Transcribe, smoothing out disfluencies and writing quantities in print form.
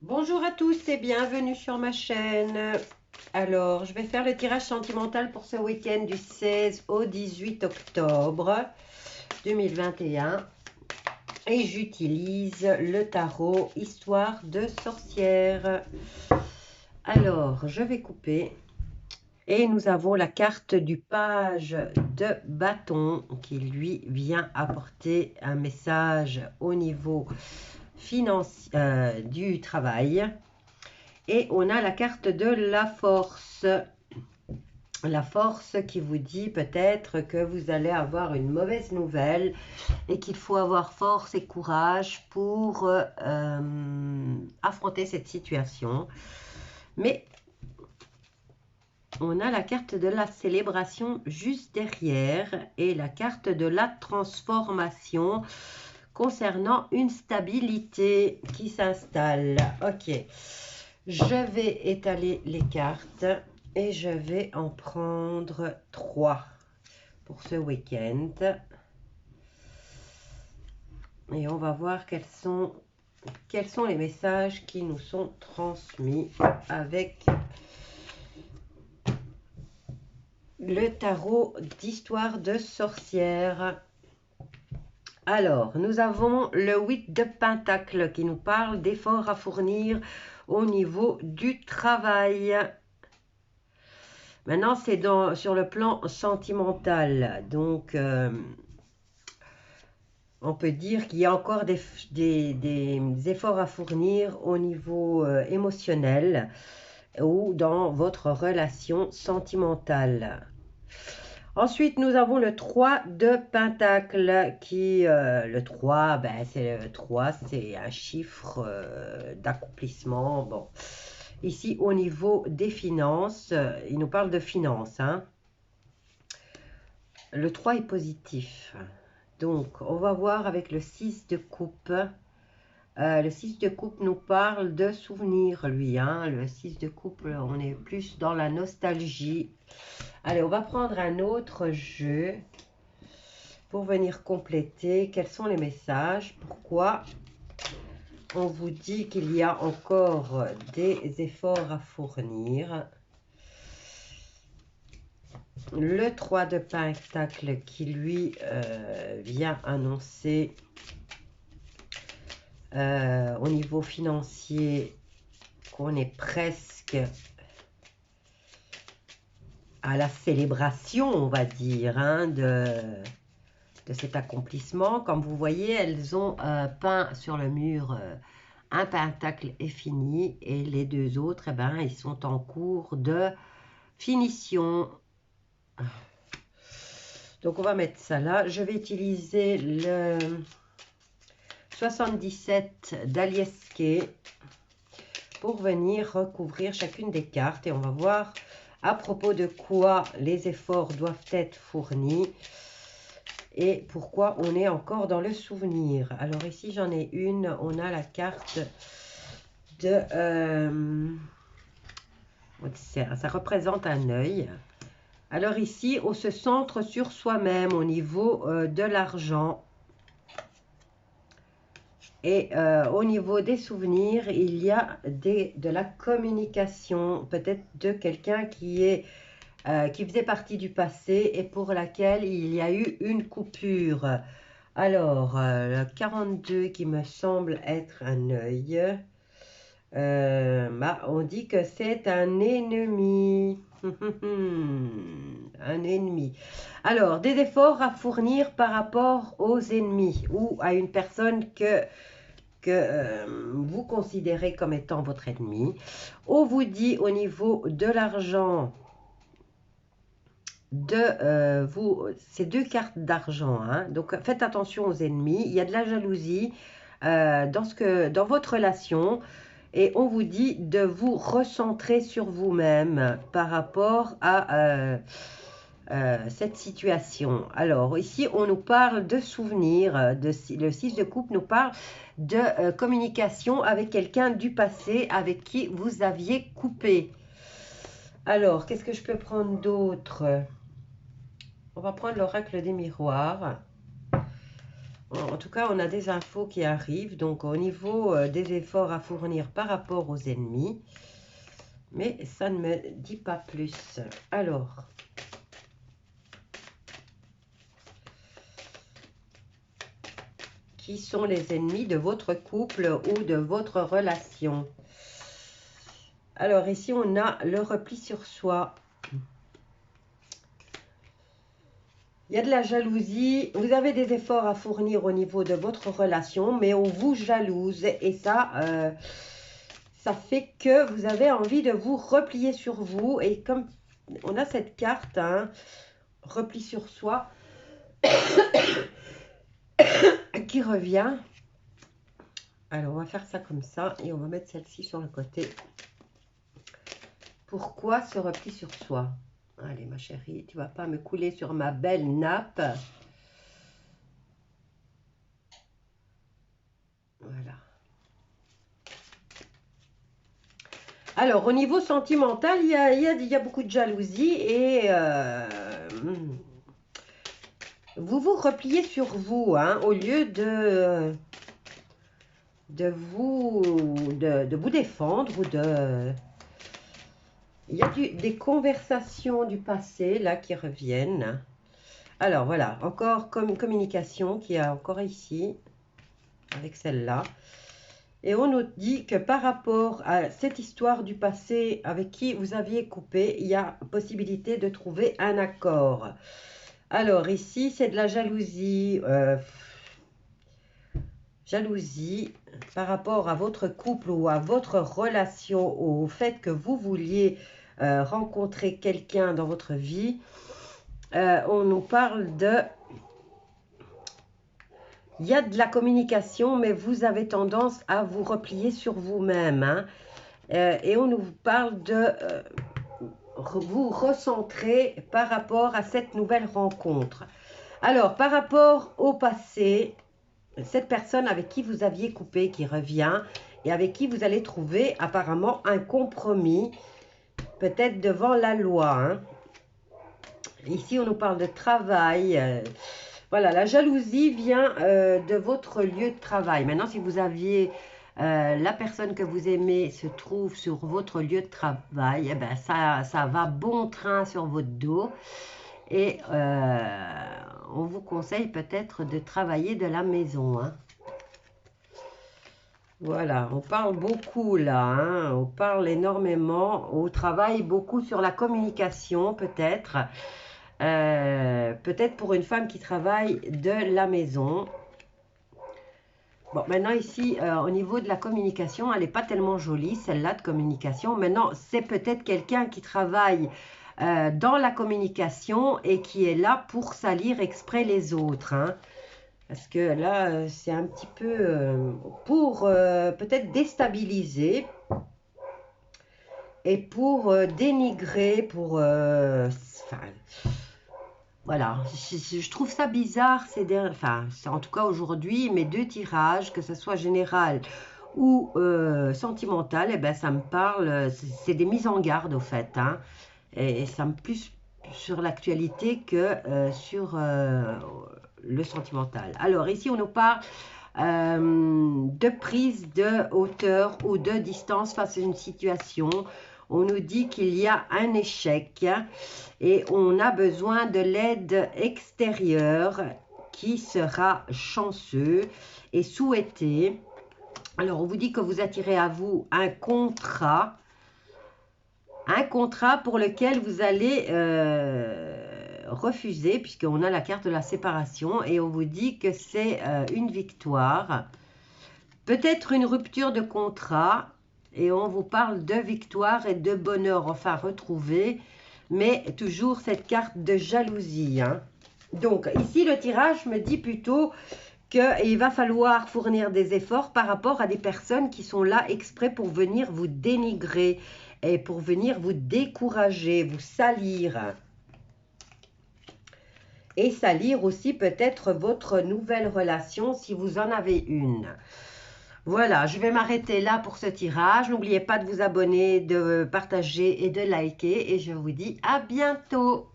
Bonjour à tous et bienvenue sur ma chaîne. Alors, je vais faire le tirage sentimental pour ce week-end du 16 au 18 octobre 2021. Et j'utilise le tarot Histoire de sorcière. Alors, je vais couper. Et nous avons la carte du page de bâton qui lui vient apporter un message au niveau financier du travail. Et on a la carte de la force. La force qui vous dit peut-être que vous allez avoir une mauvaise nouvelle et qu'il faut avoir force et courage pour affronter cette situation. Mais on a la carte de la célébration juste derrière et la carte de la transformation concernant une stabilité qui s'installe. Ok, je vais étaler les cartes et je vais en prendre 3 pour ce week-end. Et on va voir quels sont les messages qui nous sont transmis avec le tarot d'histoire de sorcière. Alors, nous avons le 8 de Pentacle qui nous parle d'efforts à fournir au niveau du travail. Maintenant, c'est sur le plan sentimental. Donc, on peut dire qu'il y a encore des efforts à fournir au niveau émotionnel ou dans votre relation sentimentale. Ensuite, nous avons le 3 de Pentacle qui, le 3, c'est un chiffre d'accomplissement. Bon, ici, au niveau des finances, il nous parle de finances. Hein. Le 3 est positif. Donc, on va voir avec le 6 de coupe. Le 6 de coupe nous parle de souvenirs, lui. Hein. Le 6 de coupe, on est plus dans la nostalgie. Allez, on va prendre un autre jeu pour venir compléter. Quels sont les messages? Pourquoi on vous dit qu'il y a encore des efforts à fournir? Le 3 de Pentacle qui lui vient annoncer au niveau financier qu'on est presque à la célébration, on va dire, hein, de cet accomplissement. Comme vous voyez, elles ont peint sur le mur un pentacle est fini et les deux autres, eh ben, ils sont en cours de finition. Donc, on va mettre ça là. Je vais utiliser le 77 d'Aliesque pour venir recouvrir chacune des cartes. Et on va voir à propos de quoi les efforts doivent être fournis et pourquoi on est encore dans le souvenir. Alors ici, j'en ai une. On a la carte de... ça représente un œil. Alors ici, on se centre sur soi-même au niveau de l'argent. Et au niveau des souvenirs, il y a de la communication, peut-être de quelqu'un qui faisait partie du passé et pour laquelle il y a eu une coupure. Alors, le 42 qui me semble être un œil, on dit que c'est un ennemi. Un ennemi. Alors, des efforts à fournir par rapport aux ennemis ou à une personne que vous considérez comme étant votre ennemi. On vous dit au niveau de l'argent, c'est 2 cartes d'argent. Hein, donc, faites attention aux ennemis. Il y a de la jalousie dans votre relation. Et on vous dit de vous recentrer sur vous-même par rapport à cette situation. Alors, ici, on nous parle de souvenirs. Le 6 de coupe nous parle de communication avec quelqu'un du passé avec qui vous aviez coupé. Alors, qu'est-ce que je peux prendre d'autre? On va prendre l'oracle des miroirs. En tout cas, on a des infos qui arrivent. Donc, au niveau des efforts à fournir par rapport aux ennemis. Mais ça ne me dit pas plus. Alors... qui sont les ennemis de votre couple ou de votre relation? Alors, ici, on a le repli sur soi. Il y a de la jalousie. Vous avez des efforts à fournir au niveau de votre relation, mais on vous jalouse. Et ça, ça fait que vous avez envie de vous replier sur vous. Et comme on a cette carte, hein, repli sur soi, qui revient. Alors, on va faire ça comme ça et on va mettre celle-ci sur le côté. Pourquoi ce repli sur soi? Allez, ma chérie, tu vas pas me couler sur ma belle nappe. Voilà. Alors, au niveau sentimental, il y a beaucoup de jalousie et vous vous repliez sur vous, hein, au lieu de vous défendre ou de... Il y a des conversations du passé, là, qui reviennent. Alors, voilà, encore comme communication qui est encore ici, avec celle-là. Et on nous dit que par rapport à cette histoire du passé avec qui vous aviez coupé, il y a possibilité de trouver un accord. Alors, ici, c'est de la jalousie. Jalousie par rapport à votre couple ou à votre relation, au fait que vous vouliez rencontrer quelqu'un dans votre vie. On nous parle de... Il y a de la communication, mais vous avez tendance à vous replier sur vous-même. Hein. Et on nous parle de vous recentrer par rapport à cette nouvelle rencontre. Alors, par rapport au passé... Cette personne avec qui vous aviez coupé qui revient et avec qui vous allez trouver apparemment un compromis, peut-être devant la loi. Hein. Ici, on nous parle de travail. Voilà, la jalousie vient de votre lieu de travail. Maintenant, si vous aviez la personne que vous aimez se trouve sur votre lieu de travail, eh ben, ça va bon train sur votre dos. Et on vous conseille peut-être de travailler de la maison. Hein. Voilà, on parle beaucoup là. Hein. On parle énormément. On travaille beaucoup sur la communication peut-être. Peut-être pour une femme qui travaille de la maison. Bon, maintenant ici, au niveau de la communication, elle n'est pas tellement jolie, celle-là de communication. Maintenant, c'est peut-être quelqu'un qui travaille... dans la communication et qui est là pour salir exprès les autres. Hein. Parce que là, c'est un petit peu pour peut-être déstabiliser et pour dénigrer, pour... voilà, je trouve ça bizarre. En tout cas aujourd'hui, mes deux tirages, que ce soit général ou sentimental, eh ben, ça me parle, c'est des mises en garde au fait. Hein. Et ça me plus sur l'actualité que sur le sentimental. Alors ici, on nous parle de prise de hauteur ou de distance face à une situation. On nous dit qu'il y a un échec et on a besoin de l'aide extérieure qui sera chanceux et souhaité. Alors, on vous dit que vous attirez à vous un contrat pour lequel vous allez refuser, puisqu'on a la carte de la séparation, et on vous dit que c'est une victoire, peut-être une rupture de contrat, et on vous parle de victoire et de bonheur, enfin retrouvé, mais toujours cette carte de jalousie. Hein. Donc ici, le tirage me dit plutôt qu'il va falloir fournir des efforts par rapport à des personnes qui sont là exprès pour venir vous dénigrer, et pour venir vous décourager, vous salir. Et salir aussi peut-être votre nouvelle relation si vous en avez une. Voilà, je vais m'arrêter là pour ce tirage. N'oubliez pas de vous abonner, de partager et de liker. Et je vous dis à bientôt.